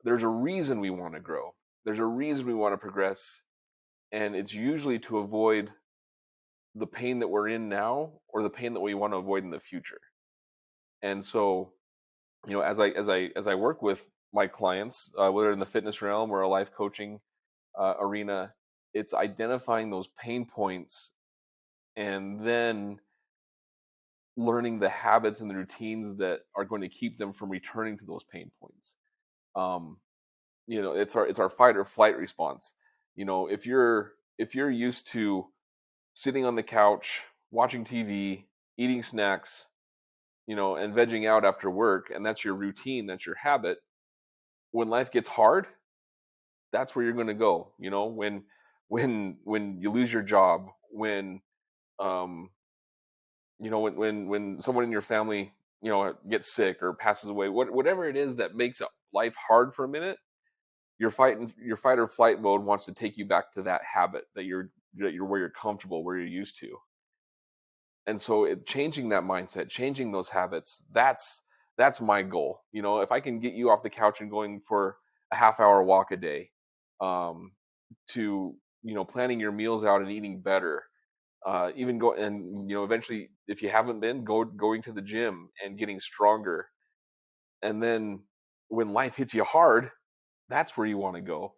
There's a reason we want to grow. There's a reason we want to progress, and it's usually to avoid the pain that we're in now or the pain that we want to avoid in the future. And so, as I work with my clients, whether in the fitness realm or a life coaching arena, it's identifying those pain points and then learning the habits and the routines that are going to keep them from returning to those pain points. It's our fight or flight response. If you're used to sitting on the couch, watching TV, eating snacks, and vegging out after work, and that's your routine, that's your habit, when life gets hard, that's where you're going to go. When you lose your job, when when someone in your family gets sick or passes away, whatever it is that makes life hard for a minute, your fight or flight mode wants to take you back to that habit that you're where you're comfortable, where you're used to. And so changing that mindset, changing those habits, that's my goal. If I can get you off the couch and going for a half-hour walk a day, to planning your meals out and eating better, even go and eventually, if you haven't been, going to the gym and getting stronger. And then when life hits you hard, that's where you want to go.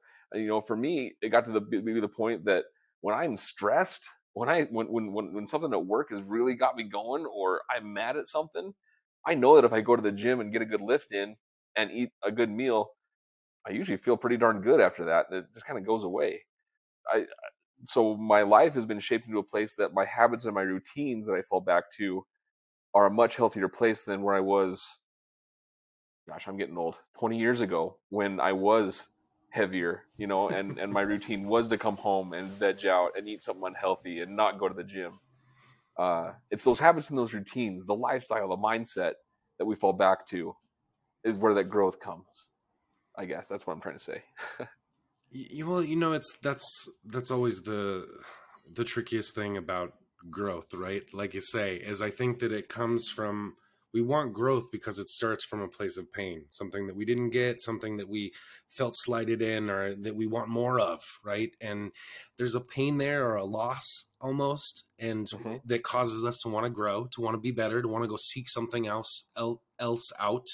For me, it got to the point that when I'm stressed, when something at work has really got me going, or I'm mad at something, I know that if I go to the gym and get a good lift in and eat a good meal, I usually feel pretty darn good after that. It just kind of goes away. So my life has been shaped into a place that my habits and my routines that I fall back to are a much healthier place than where I was. Gosh, I'm getting old. 20 years ago, when I was heavier, and my routine was to come home and veg out and eat something unhealthy and not go to the gym. It's those habits and those routines, the lifestyle, the mindset that we fall back to is where that growth comes. I guess that's what I'm trying to say. Well, that's always the trickiest thing about growth, right? Like you say, is I think that it comes from, we want growth because it starts from a place of pain, something that we didn't get, something that we felt slighted in, or that we want more of, right? And there's a pain there, or a loss almost, and that causes us to want to grow, to want to be better, to want to go seek something else out.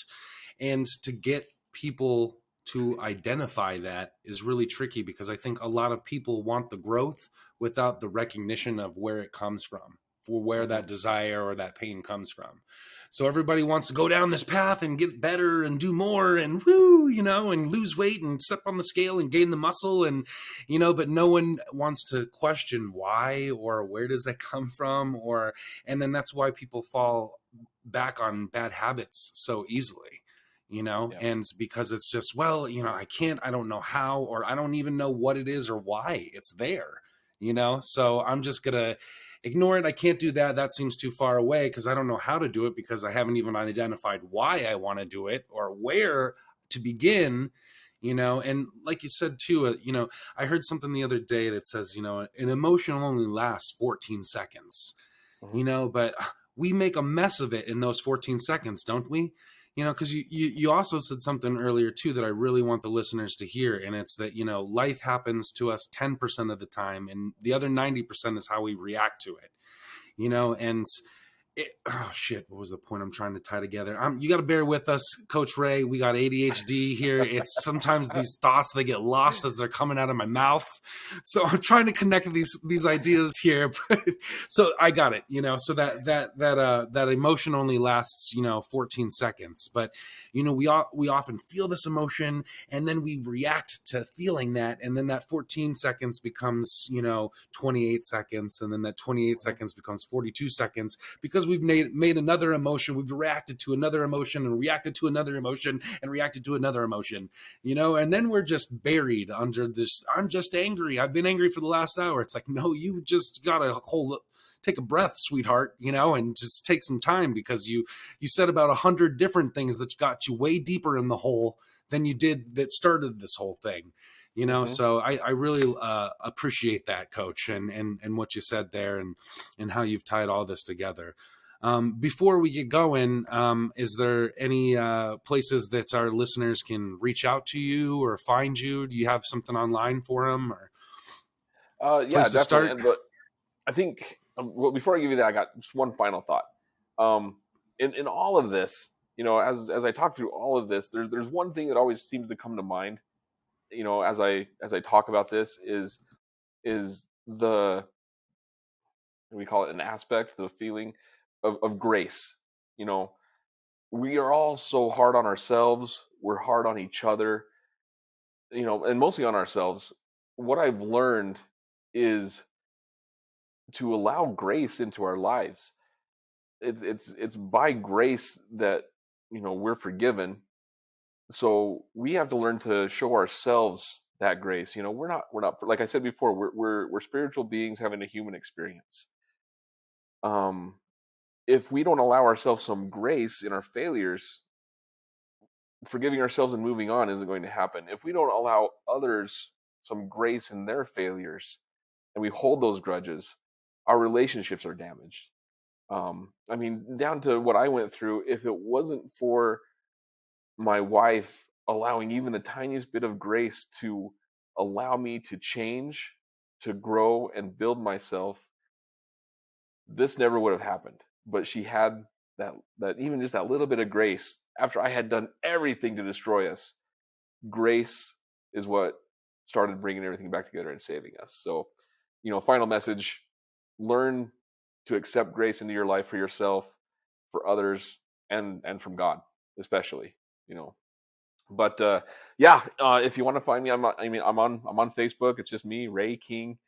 And to get people to identify that is really tricky, because I think a lot of people want the growth without the recognition of where it comes from, for where that desire or that pain comes from. So everybody wants to go down this path and get better and do more and and lose weight and step on the scale and gain the muscle and, but no one wants to question why or where does that come from, and then that's why people fall back on bad habits so easily, Yeah. and because it's just, well, I don't know how, or I don't even know what it is or why it's there, so I'm just gonna ignore it. I can't do that. That seems too far away because I don't know how to do it, because I haven't even identified why I want to do it or where to begin, and like you said too, I heard something the other day that says, an emotion only lasts 14 seconds, but we make a mess of it in those 14 seconds, don't we? Because you also said something earlier too that I really want the listeners to hear, and it's that life happens to us 10% of the time, and the other 90% is how we react to it. And oh shit, what was the point I'm trying to tie together? You got to bear with us, Coach Ray. We got ADHD here. It's sometimes these thoughts, they get lost as they're coming out of my mouth. So I'm trying to connect these ideas here. So I got it, so that emotion only lasts, 14 seconds. But, we often feel this emotion, and then we react to feeling that. And then that 14 seconds becomes, 28 seconds. And then that 28 seconds becomes 42 seconds, because we've made another emotion. We've reacted to another emotion, and reacted to another emotion, and reacted to another emotion, and then we're just buried under this. I'm just angry. I've been angry for the last hour. It's like, no, you just got to take a breath, sweetheart, and just take some time, because you said about 100 different things that got you way deeper in the hole than you did that started this whole thing. So I really appreciate that, Coach, and what you said there, and how you've tied all this together. Before we get going, is there any places that our listeners can reach out to you or find you? Do you have something online for them, or yeah, definitely. But I think, well, before I give you that, I got just one final thought. In all of this, as I talk through all of this, there's one thing that always seems to come to mind, as I talk about this, is the, we call it an aspect, the feeling of grace. We are all so hard on ourselves. We're hard on each other, and mostly on ourselves. What I've learned is to allow grace into our lives. It's by grace that we're forgiven. So we have to learn to show ourselves that grace. We're not, like I said before, we're spiritual beings having a human experience. If we don't allow ourselves some grace in our failures, forgiving ourselves and moving on isn't going to happen. If we don't allow others some grace in their failures, and we hold those grudges, our relationships are damaged. Down to what I went through, if it wasn't for my wife allowing even the tiniest bit of grace to allow me to change, to grow and build myself, this never would have happened. But she had that even just that little bit of grace after I had done everything to destroy us. Grace is what started bringing everything back together and saving us. So, final message: learn to accept grace into your life, for yourself, for others, and from God, especially. But if you want to find me, I'm on Facebook. It's just me, Ray King.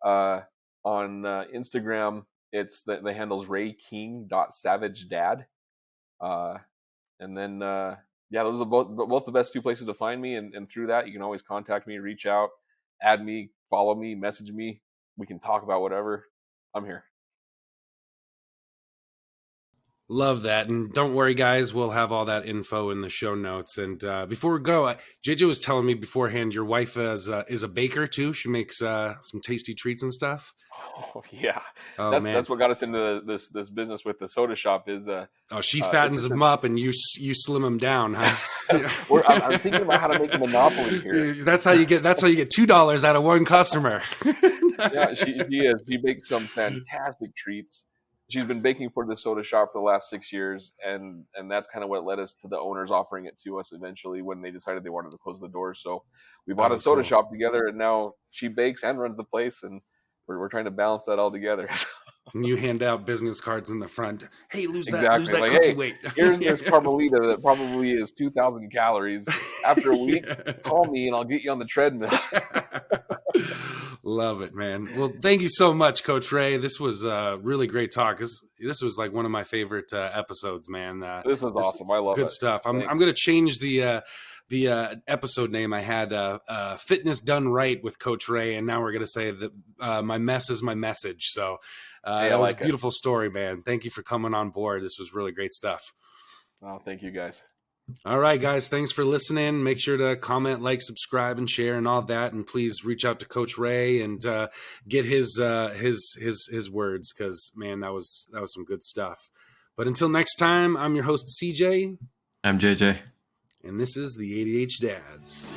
On Instagram, it's the handle's RayKing.SavageDad. And then those are both the best two places to find me. And through that, you can always contact me, reach out, add me, follow me, message me. We can talk about whatever. I'm here. Love that. And don't worry, guys, we'll have all that info in the show notes. And before we go, JJ was telling me beforehand, your wife is a baker too. She makes some tasty treats and stuff. Oh yeah, man, that's what got us into this business with the soda shop. Is she fattens them up and you slim them down, huh? I'm thinking about how to make a monopoly here. That's how you get $2 out of one customer. Yeah, she is. She makes some fantastic treats. She's been baking for the soda shop for the last 6 years, and that's kind of what led us to the owners offering it to us eventually when they decided they wanted to close the doors. So we bought a soda shop together, and now she bakes and runs the place, and we're trying to balance that all together. And you hand out business cards in the front. Hey, lose that like, cookie weight. Here's this Carmelita that probably is 2,000 calories. After a week, call me and I'll get you on the treadmill. Love it, man. Well, thank you so much, Coach Ray. This was a really great talk. This was like one of my favorite episodes, man. This was awesome. I love good it. stuff. I'm Thanks. going to change the episode name. I had Fitness Done Right with Coach Ray, and now we're going to say that my mess is my message. So that was a beautiful story, man. Thank you for coming on board. This was really great stuff. Oh, thank you, guys. All right, guys. Thanks for listening. Make sure to comment, like, subscribe, and share, and all that. And please reach out to Coach Ray and get his words, because man, that was some good stuff. But until next time, I'm your host CJ. I'm JJ. And this is the ADHDads.